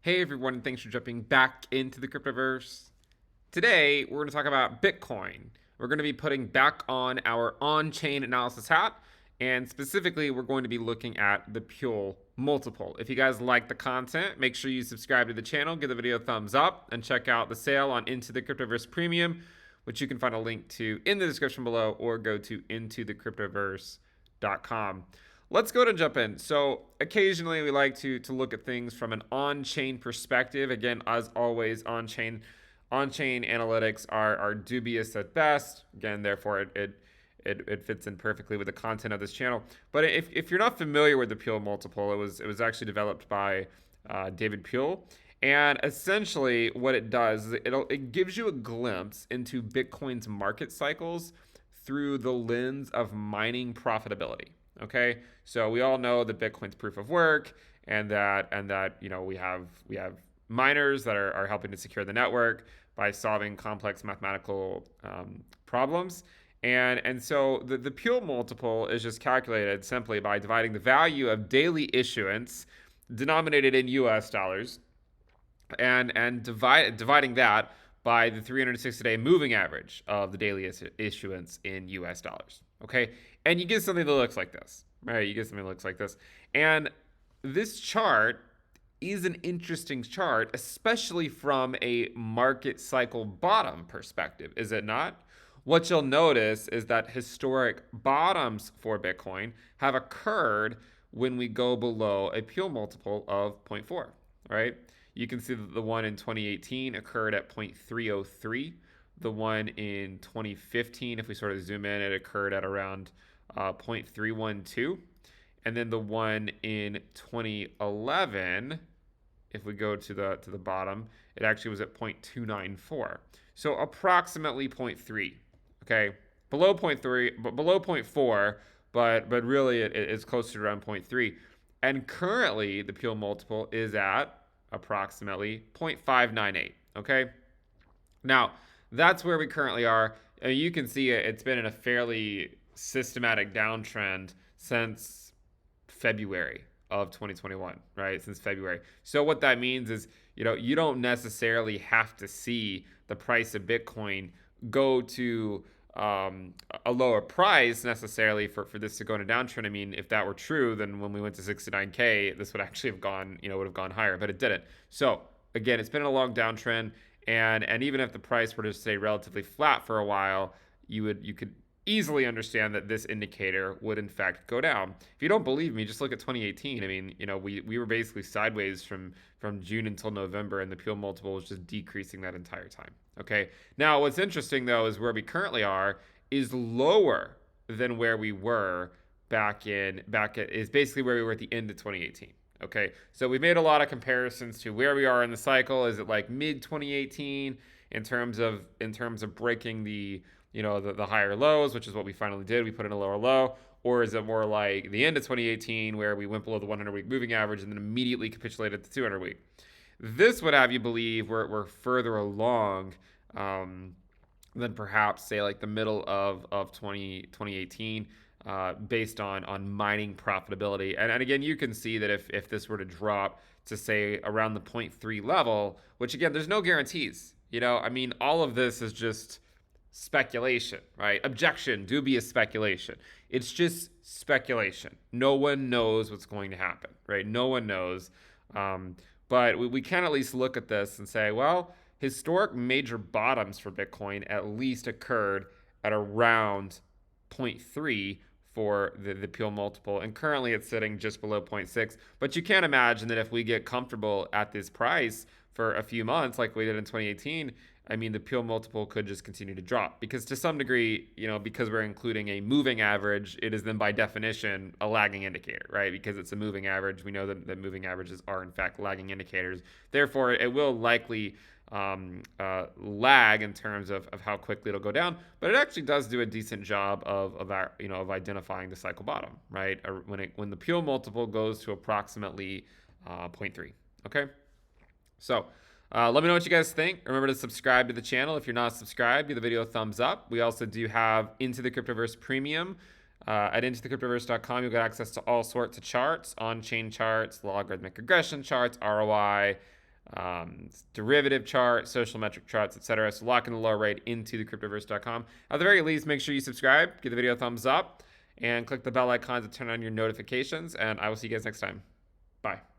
Hey everyone, and thanks for jumping back into the Cryptoverse. Today, we're going to talk about Bitcoin. We're going to be putting back on our on-chain analysis hat, and specifically, we're going to be looking at the Puell Multiple. If you guys like the content, make sure you subscribe to the channel, give the video a thumbs up, and check out the sale on Into the Cryptoverse Premium, which you can find a link to in the description below, or go to intothecryptoverse.com. Let's go to jump in. So occasionally we like to look at things from an on-chain perspective. Again, as always, on-chain analytics are dubious at best. Again, therefore it fits in perfectly with the content of this channel. But if you're not familiar with the Puell multiple, it was actually developed by David Puell. And essentially, what it does is it gives you a glimpse into Bitcoin's market cycles through the lens of mining profitability. Okay, so we all know that Bitcoin's proof of work, and that we have miners that are helping to secure the network by solving complex mathematical problems. And so the Puell multiple is just calculated simply by dividing the value of daily issuance denominated in US dollars and dividing that by the 360-day moving average of the daily issuance in US dollars. Okay, and you get something that looks like this, right? You get something that looks like this, and this chart is an interesting chart, especially from a market cycle bottom perspective, is it not? What you'll notice is that historic bottoms for Bitcoin have occurred when we go below a Puell multiple of zero point 0.4, right? You can see that the one in 2018 occurred at 0.303. The one in 2015, if we sort of zoom in, it occurred at around 0.312. And then the one in 2011, if we go to the bottom, it actually was at 0.294. So approximately 0.3. Okay, below 0.3, but below 0.4, but really it's closer to around 0.3. And currently the Puell multiple is at approximately 0.598. Okay, now that's where we currently are. You can see it's been in a fairly systematic downtrend since February of 2021, right? Since February. So what that means is, you don't necessarily have to see the price of Bitcoin go to a lower price necessarily for this to go in a downtrend. I mean, if that were true, then when we went to 69K, this would actually have gone, would have gone higher, but it didn't. So again, it's been a long downtrend, and even if the price were to stay relatively flat for a while, you could easily understand that this indicator would in fact go down. If you don't believe me, just look at 2018. I mean, we were basically sideways from June until November, and the Puell multiple was just decreasing that entire time. Okay. Now, what's interesting though is where we currently are is lower than where we were is basically where we were at the end of 2018. Okay, so we've made a lot of comparisons to where we are in the cycle. Is it like mid 2018 in terms of breaking the higher lows, which is what we finally did. We put in a lower low. Or is it more like the end of 2018 where we went below the 100-week moving average and then immediately capitulated the 200-week? This would have you believe we're further along than perhaps, say, like the middle of 2018 based on mining profitability. And again, you can see that if this were to drop to, say, around the 0.3 level, which, again, there's no guarantees. I mean, all of this is just speculation, right? Objection, dubious speculation. It's just speculation. No one knows what's going to happen, right? No one knows. But we can at least look at this and say, well, historic major bottoms for Bitcoin at least occurred at around 0.3 for the Puell multiple, and currently it's sitting just below 0.6. But you can't imagine that if we get comfortable at this price for a few months like we did in 2018, I mean, the Puell multiple could just continue to drop because to some degree, because we're including a moving average, it is then by definition a lagging indicator, right? Because it's a moving average. We know that moving averages are in fact lagging indicators. Therefore, it will likely lag in terms of how quickly it'll go down, but it actually does do a decent job of identifying the cycle bottom, right? When the Puell multiple goes to approximately 0.3. Okay, so. Let me know what you guys think. Remember to subscribe to the channel. If you're not subscribed, give the video a thumbs up. We also do have Into the Cryptoverse Premium. At intothecryptoverse.com, you'll get access to all sorts of charts, on-chain charts, logarithmic regression charts, ROI, derivative chart, social metric charts, etc. So lock in the lower rate into the cryptoverse.com. At the very least, make sure you subscribe, give the video a thumbs up, and click the bell icon to turn on your notifications. And I will see you guys next time. Bye.